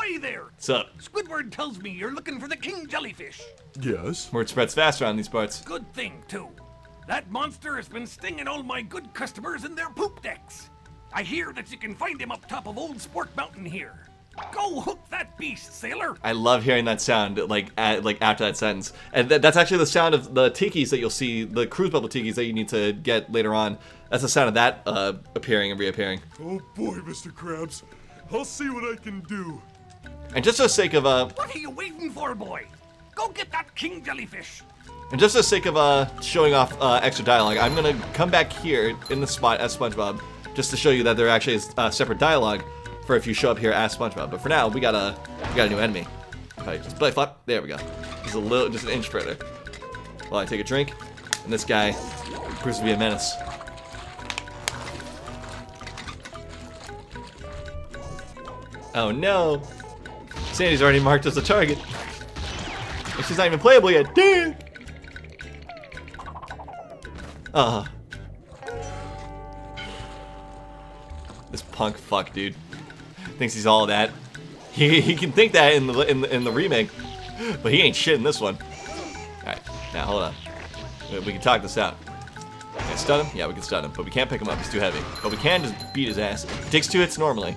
Hi there! What's up? Squidward tells me you're looking for the king jellyfish. Yes. Word spreads fast around these parts. Good thing, too. That monster has been stinging all my good customers in their poop decks. I hear that you can find him up top of old Spork Mountain here. Go hook that beast, sailor! I love hearing that sound, like after that sentence. And that's actually the sound of the tikis that you'll see, the cruise bubble tikis that you need to get later on. That's the sound of that appearing and reappearing. Oh boy, Mr. Krabs. I'll see what I can do. And just for the sake of What are you waiting for, boy? Go get that king jellyfish! and just for the sake of showing off extra dialogue, I'm gonna come back here in the spot as SpongeBob, just to show you that there actually is separate dialogue for if you show up here as SpongeBob. But for now, we got a new enemy. If I just belly flop, there we go. Just an inch further. While I take a drink, and this guy proves to be a menace. Oh no! Sandy's already marked as a target. And she's not even playable yet. Dang! This punk fuck, dude, thinks he's all that. He can think that in the remake, but he ain't shit in this one. All right, now hold on. We can talk this out. Can I stun him? Yeah, we can stun him, but we can't pick him up. He's too heavy. But we can just beat his ass. He takes 2 hits normally.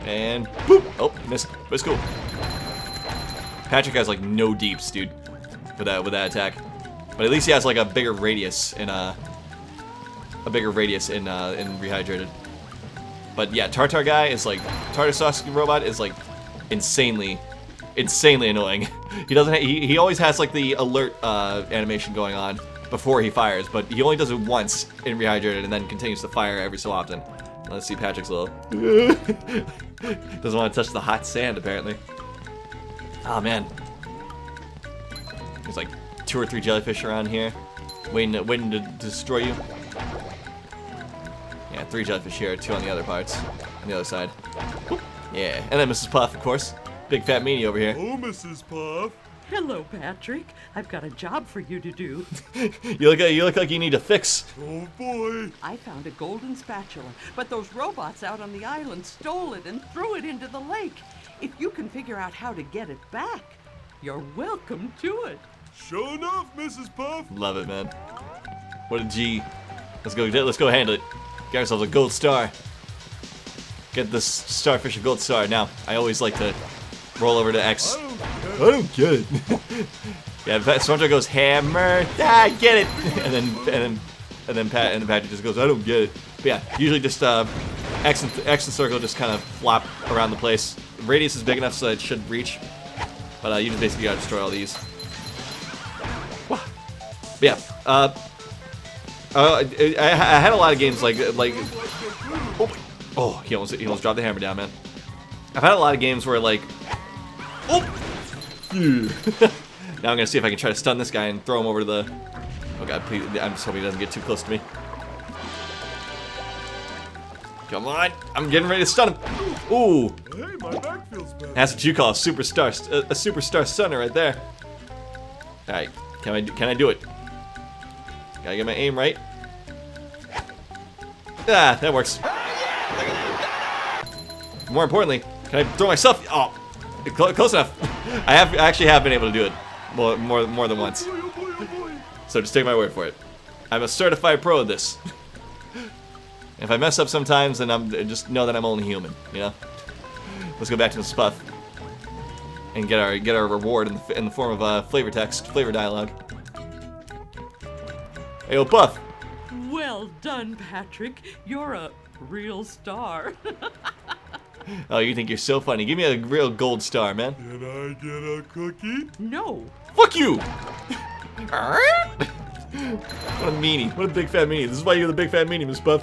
And boop! Oh, missed. But it's cool. Patrick has like no deeps, dude, with that attack. But at least he has like a bigger radius in Rehydrated. But yeah, Tartar guy is like Tartar sauce robot is like insanely annoying. He always has like the alert animation going on before he fires, but he only does it once in Rehydrated and then continues to fire every so often. Let's see Patrick's little doesn't want to touch the hot sand apparently. Oh man. There's like 2 or 3 jellyfish around here waiting to destroy you. Yeah, 3 jellyfish here, 2 on the other parts, on the other side. Yeah, and then Mrs. Puff, of course. Big fat meanie over here. Oh, Mrs. Puff. Hello, Patrick. I've got a job for you to do. You look like you need a fix. Oh boy. I found a golden spatula, but those robots out on the island stole it and threw it into the lake. If you can figure out how to get it back, you're welcome to it. Sure enough, Mrs. Puff. Love it, man. What a G. Let's go handle it. Get ourselves a gold star. Get this starfish a gold star. Now, I always like to roll over to X. I don't get it. Yeah, SpongeBob goes hammer. Ah, get it. and then Patrick just goes, I don't get it. But yeah, usually just X and circle just kind of flop around the place. The radius is big enough so it should reach. But you just basically gotta destroy all these. But yeah, I had a lot of games like oh, he almost dropped the hammer down, man. I've had a lot of games where like now I'm gonna see if I can try to stun this guy and throw him over to the oh god, please, I'm just hoping he doesn't get too close to me. Come on, I'm getting ready to stun him. Ooh, Hey, my back feels better. that's what you call a superstar stunner right there. All right, can I do it? Gotta get my aim right. Ah, that works. More importantly, can I throw myself? Oh, close enough. I actually have been able to do it more than once. Oh boy, oh boy, oh boy. So just take my word for it. I'm a certified pro at this. If I mess up sometimes, then just know that I'm only human. You know. Let's go back to Mrs. Puff and get our reward in the form of flavor dialogue. Hey, yo, Puff. Well done, Patrick. You're a real star. Oh, you think you're so funny? Give me a real gold star, man. Can I get a cookie? No. Fuck you! What a meanie. What a big fat meanie. This is why you're the big fat meanie, Miss Puff.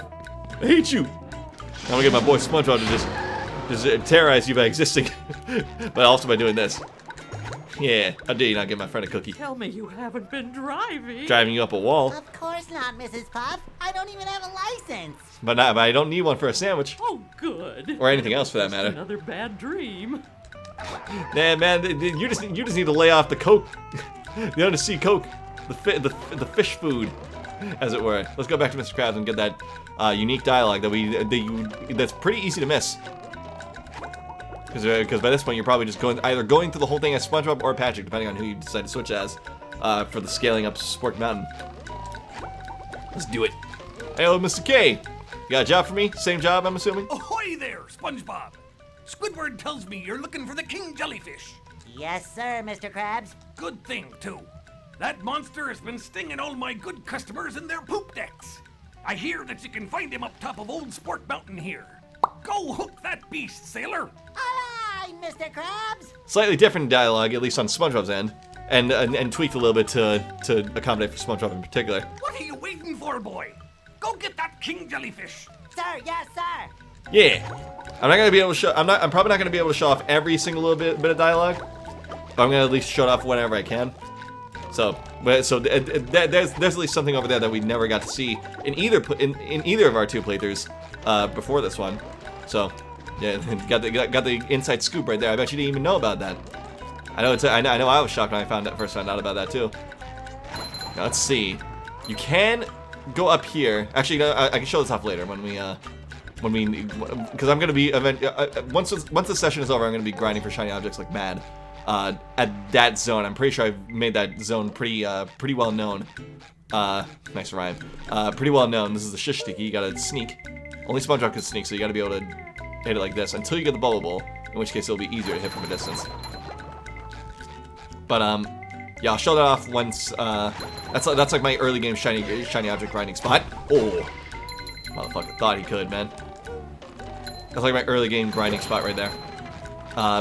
I hate you. I'm gonna get my boy SpongeBob to just terrorize you by existing. But also by doing this. Yeah, how dare you not give my friend a cookie? Tell me you haven't been driving. Driving you up a wall. Of course not, Mrs. Puff. I don't even have a license. But I don't need one for a sandwich. Oh, good. Or anything else for that matter. Another bad dream. Nah, man, you just need to lay off the coke. The undersea coke. The fish food, as it were. Let's go back to Mr. Krabs and get that unique dialogue that's pretty easy to miss. Because by this point, you're probably just either going through the whole thing as SpongeBob or Patrick, depending on who you decide to switch as for the scaling up Spork Mountain. Let's do it. Hey, hello, Mr. K. You got a job for me? Same job, I'm assuming? Ahoy there, SpongeBob! Squidward tells me you're looking for the king jellyfish. Yes, sir, Mr. Krabs. Good thing, too. That monster has been stinging all my good customers in their poop decks. I hear that you can find him up top of old Spork Mountain here. Go hook that beast, sailor! Aye, Mr. Krabs. Slightly different dialogue, at least on SpongeBob's end, and tweaked a little bit to accommodate for SpongeBob in particular. What are you waiting for, boy? Go get that king jellyfish. Sir, yes, sir. Yeah, I'm not gonna be able to show. I'm probably not gonna be able to show off every single little bit of dialogue, but I'm gonna at least show it off whenever I can. So there's at least something over there that we never got to see in either of our two playthroughs before this one. So yeah, got the inside scoop right there. I bet you didn't even know about that. I know I was shocked when I first found out about that too. Now let's see. You can go up here. Actually, no, I can show this off later because I'm gonna be once the session is over, I'm gonna be grinding for shiny objects like mad. At that zone, I'm pretty sure I've made that zone pretty well known. Nice rhyme. Pretty well known. This is the shish sticky. You gotta sneak. Only SpongeBob can sneak, so you gotta be able to hit it like this until you get the bubble bowl. In which case, it'll be easier to hit from a distance. But yeah, I'll show that off once. That's like my early game shiny object grinding spot. Oh, motherfucker thought he could, man. That's like my early game grinding spot right there.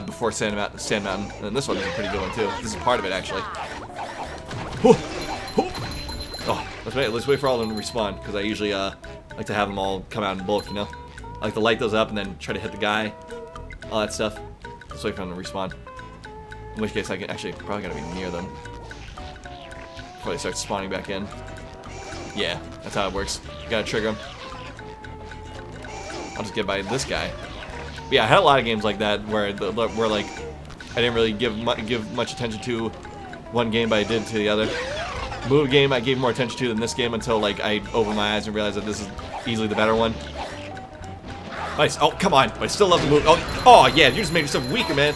Before Sand Mountain. And this one is a pretty good one too. This is part of it actually. Oh, let's wait for all of them to respawn, because I usually like to have them all come out in bulk, you know? I like to light those up and then try to hit the guy. All that stuff. Let's wait for them to respawn. In which case I can actually probably gotta be near them before they start spawning back in. Yeah, that's how it works. You gotta trigger them. I'll just get by this guy. But yeah, I had a lot of games like that where like I didn't really give much attention to one game, but I did to the other. Move game I gave more attention to than this game until like I opened my eyes and realized that this is easily the better one. Nice. Oh, come on. But I still love the move. Oh yeah, you just made yourself weaker, man.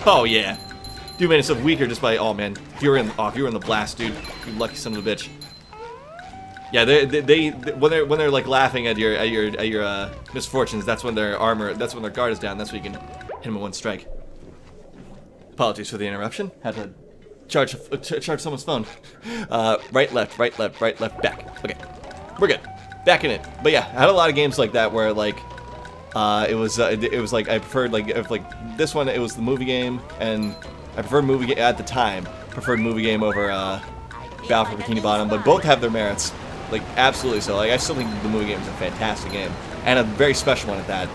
Oh yeah. Dude made himself weaker just by, oh man, if you were in the blast, dude, you lucky son of a bitch. Yeah, they when they're like laughing at your misfortunes, that's when their guard is down. That's when you can hit them in one strike. Apologies for the interruption. Had to charge someone's phone. Right, left, back. Okay, we're good. Back in it. But yeah, I had a lot of games like that where like it was like I preferred like this one. It was the movie game, and I preferred movie game at the time. Preferred movie game over Battle for Bikini Bottom, but both have their merits. Like, absolutely so. Like, I still think the movie game is a fantastic game, and a very special one at that,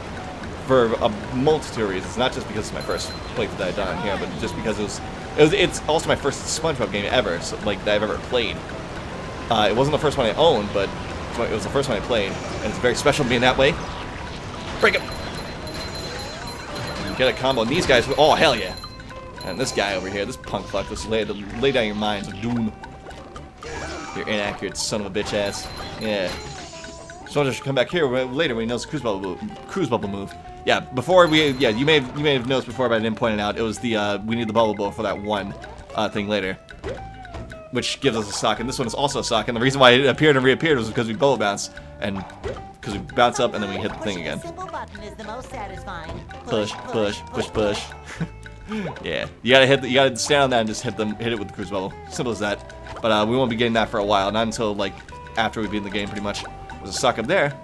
for a multitude of reasons. Not just because it's my first playthrough that I've done on here, but just because it's also my first SpongeBob game ever, so, like, that I've ever played. It wasn't the first one I owned, but it was the first one I played, and it's very special being that way. Break him! Get a combo, and these guys, oh, hell yeah! And this guy over here, this punk fuck, just lay down your minds of doom. You're inaccurate, son of a bitch ass. Yeah. SpongeBob should come back here later when he knows the cruise bubble move. Yeah, you may have noticed before, but I didn't point it out. It was the we need the bubble bowl for that one thing later, which gives us a sock. And this one is also a sock. And the reason why it appeared and reappeared was because we bubble bounce, and because we bounce up and then we hit the thing again. The simple button is the most satisfying. Push. Yeah, you gotta stand on that and just hit it with the cruise bubble. Simple as that. But we won't be getting that for a while, not until like after we beat the game, pretty much. There's a sock up there.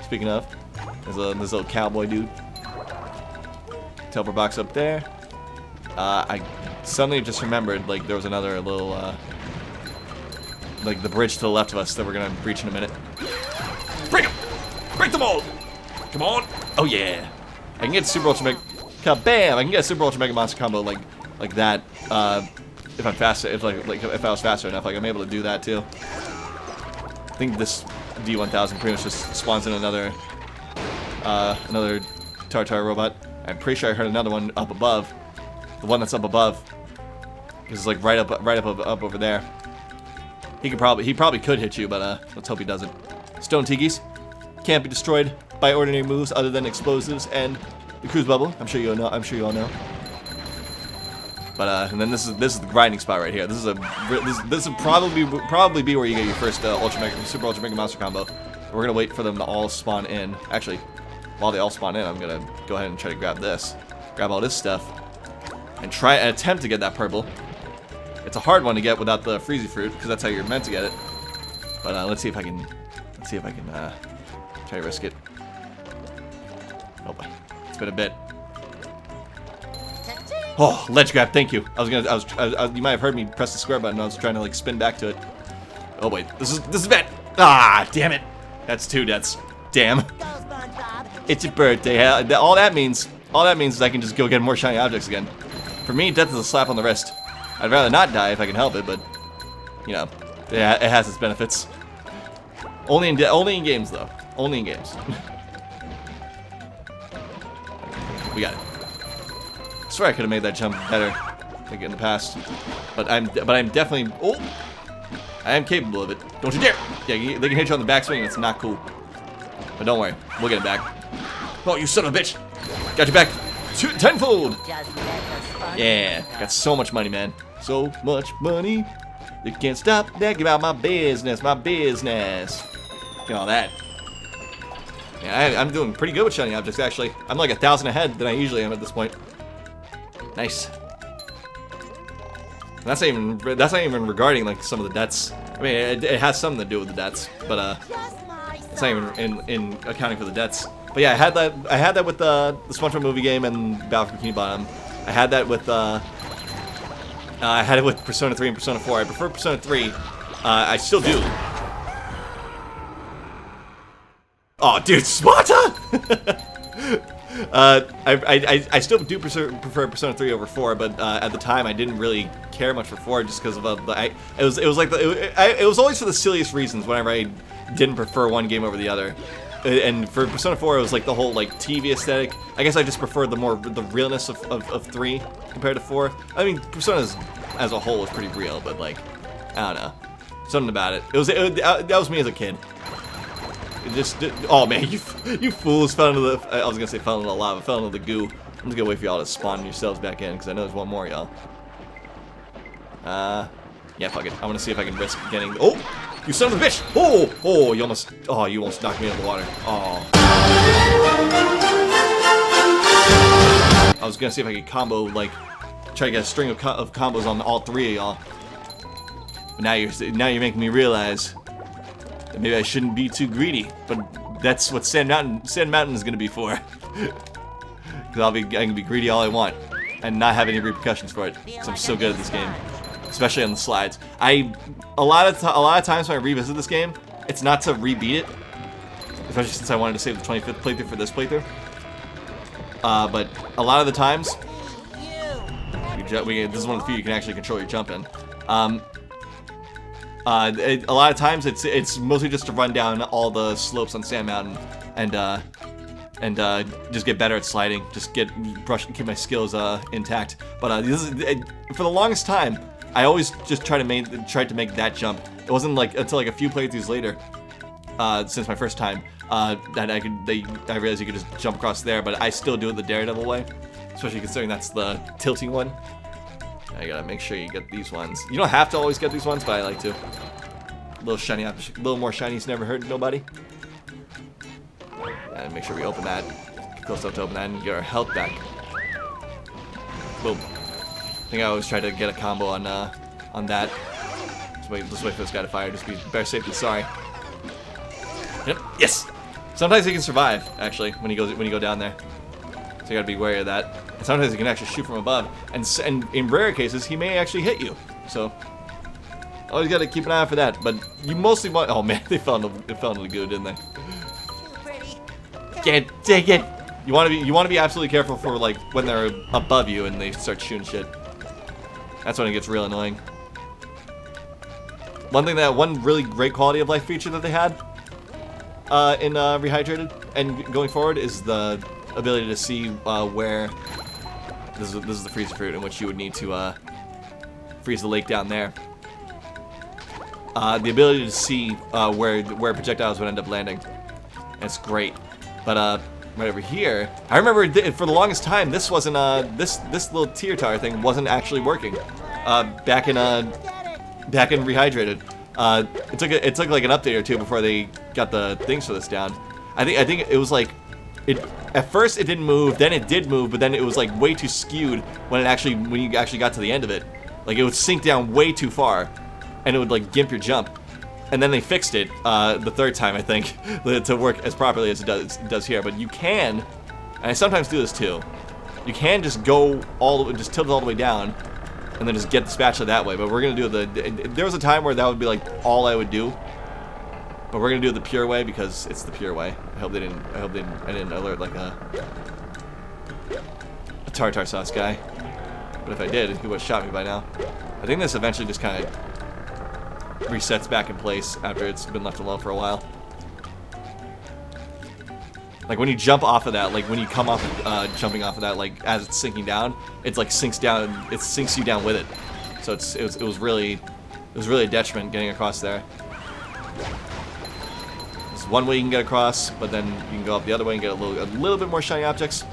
Speaking of, there's this little cowboy dude. Teleport box up there. I suddenly just remembered like there was another little like the bridge to the left of us that we're gonna breach in a minute. Break him! Break the mold! Come on! Oh yeah! I can get Super Ultra Mega. Kabam! I can get a Super Ultra Mega Monster combo like that. If I'm faster, if I was faster enough, like I'm able to do that too. I think this D1000 pretty much just spawns in another Tartar robot. I'm pretty sure I heard another one up above. The one that's up above is like right up over there. He probably could hit you, but let's hope he doesn't. Stone Tigis can't be destroyed by ordinary moves other than explosives and the cruise bubble. I'm sure you all know. I'm sure you all know. But and then this is the grinding spot right here. This would probably be where you get your first Super Ultra Mega Monster combo. We're gonna wait for them to all spawn in. Actually, while they all spawn in, I'm gonna go ahead and try to grab all this stuff, and attempt to get that purple. It's a hard one to get without the Freezy Fruit because that's how you're meant to get it. But let's see if I can try to risk it. Oh boy, it's been a bit. Oh, ledge grab, thank you. You might have heard me press the square button. I was trying to like spin back to it. Oh wait, this is bad. Ah, damn it. That's 2 deaths. Damn. It's your birthday. All that means is I can just go get more shiny objects again. For me, death is a slap on the wrist. I'd rather not die if I can help it, but you know, it has its benefits. Only in games though. Only in games. We got it. I swear I could have made that jump better, like in the past, but I'm definitely. Oh, I am capable of it. Don't you dare! Yeah, they can hit you on the backswing, and it's not cool. But don't worry, we'll get it back. Oh, you son of a bitch! Got you back tenfold. Yeah, got so much money, man. So much money. You can't stop thinking about my business, my business. Get all that. Yeah, I'm doing pretty good with shiny objects, actually. I'm like 1,000 ahead than I usually am at this point. Nice. That's not even regarding like some of the deaths. I mean, it has something to do with the deaths, but it's not even in accounting for the deaths. But yeah, I had that with the SpongeBob movie game and Battle for Bikini Bottom. I had that with I had it with Persona 3 and Persona 4. I prefer Persona 3. I still do. Oh, dude, Sparta! I still do prefer Persona 3 over 4, but at the time I didn't really care much for 4 just because of it was always for the silliest reasons whenever I didn't prefer one game over the other. And for Persona 4 it was like the whole like TV aesthetic. I guess I just preferred the realness of 3 compared to 4. I mean, Persona as a whole was pretty real, but like I don't know, something about it. That was me as a kid. Oh man, you fools fell into the. I was gonna say fell into the lava, fell into the goo. I'm just gonna wait for y'all to spawn yourselves back in because I know there's one more, y'all. Yeah, fuck it. I want to see if I can risk getting. Oh, you son of a bitch! Oh, you almost knocked me into the water. Oh. I was gonna see if I could combo try to get a string of combos on all 3 of y'all. But now you're making me realize. Maybe I shouldn't be too greedy, but that's what Sand Mountain is gonna be for. Because I can be greedy all I want, and not have any repercussions for it. Because I'm so good at this game, especially on the slides. A lot of times when I revisit this game, it's not to rebeat it, especially since I wanted to save the 25th playthrough for this playthrough. But a lot of the times, this is one of the few you can actually control your jump in. A lot of times it's mostly just to run down all the slopes on Sand Mountain and just get better at sliding, just keep my skills intact. But for the longest time, I always just tried to make that jump. It wasn't until a few playthroughs later, since my first time, that I realized you could just jump across there. But I still do it the Daredevil way, especially considering that's the tilting one. I gotta make sure you get these ones. You don't have to always get these ones, but I like to. A little more shinies never hurt nobody. And make sure we open that. Get close enough to open that and get our health back. Boom. I think I always try to get a combo on that. Let's wait for this guy to fire. Just be better safe than sorry. Yep. Yes. Sometimes he can survive actually when you go down there. So you gotta be wary of that. And sometimes he can actually shoot from above, and in rare cases he may actually hit you. So always gotta keep an eye out for that. But you mostly want. Oh man, they fell into the goo, didn't they? Can't take it. You want to be absolutely careful for when they're above you and they start shooting shit. That's when it gets real annoying. One really great quality of life feature that they had in Rehydrated and going forward is the ability to see where this is the freeze fruit in which you would need to freeze the lake down there. The ability to see where projectiles would end up landing. It's great, but right over here. I remember for the longest time this wasn't this little tier tower thing wasn't actually working. Back in Rehydrated. It took like an update or two before they got the things for this down. I think it was like at first it didn't move, then it did move, but then it was like way too skewed when you actually got to the end of it. Like it would sink down way too far, and it would like gimp your jump. And then they fixed it the third time, I think, to work as properly as it does here. But you can, and I sometimes do this too, you can just go just tilt it all the way down, and then just get the spatula that way. But we're gonna do there was a time where that would be like all I would do. But we're gonna do it the pure way because it's the pure way. I didn't alert like a tartar sauce guy. But if I did, he would have shot me by now. I think this eventually just kind of resets back in place after it's been left alone for a while. Like when you jump off of that, like when you come off jumping off of that, like as it's sinking down, it's like sinks you down with it. So it was really a detriment getting across there. There's one way you can get across, but then you can go up the other way and get a little bit more shiny objects.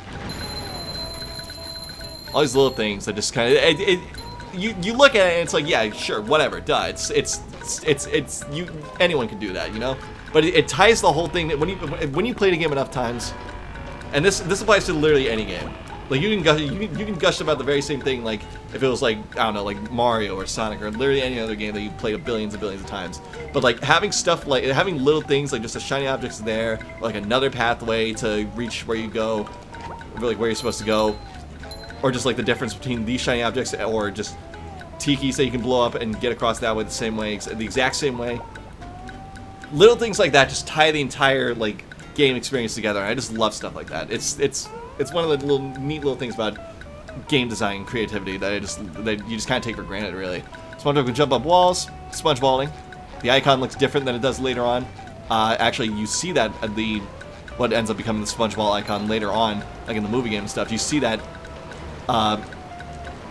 All these little things that just kind of you look at it and it's like, yeah, sure, whatever, duh. Anyone can do that, you know. But it ties the whole thing that when you play the game enough times, and this applies to literally any game. Like you can gush about the very same thing, like if it was like, I don't know, like Mario or Sonic or literally any other game that you played billions and billions of times. But like having stuff like having little things like just a shiny objects there, or like another pathway to reach where you go, or like where you're supposed to go, or just like the difference between these shiny objects or just tikis that you can blow up and get across that way the exact same way. Little things like that just tie the entire like game experience together. I just love stuff like that. It's one of the neat little things about game design and creativity that you just kind of take for granted, really. SpongeBob can jump up walls, SpongeBalling. The icon looks different than it does later on. Actually, you see that at what ends up becoming the SpongeBall icon later on, like in the movie game and stuff. You see that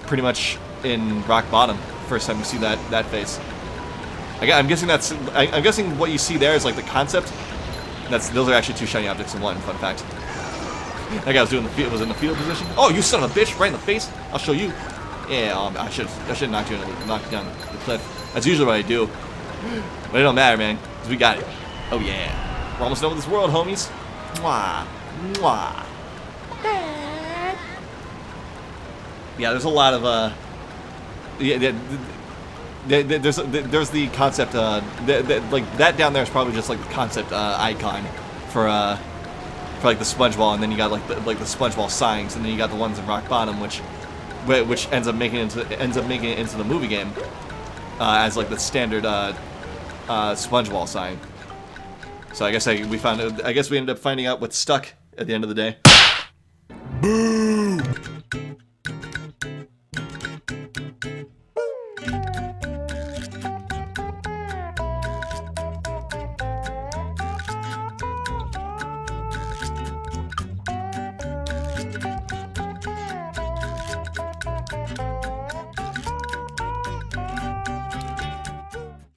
pretty much in Rock Bottom. First time you see that face. I'm guessing I'm guessing what you see there is like the concept. Those are actually two shiny objects in one. Fun fact. That guy was in the fetal position. Oh, you son of a bitch! Right in the face. I'll show you. Yeah, I should knock you down the cliff. That's usually what I do. But it don't matter, man, because we got it. Oh yeah, we're almost done with this world, homies. Mwah, mwah. Yeah, there's a lot of there's the concept like that down there is probably just like the concept icon for like the SpongeWall, and then you got like the SpongeWall signs, and then you got the ones in Rock Bottom, which ends up making it into the movie game as like the standard SpongeWall sign. So I guess we ended up finding out what's stuck at the end of the day. Boo!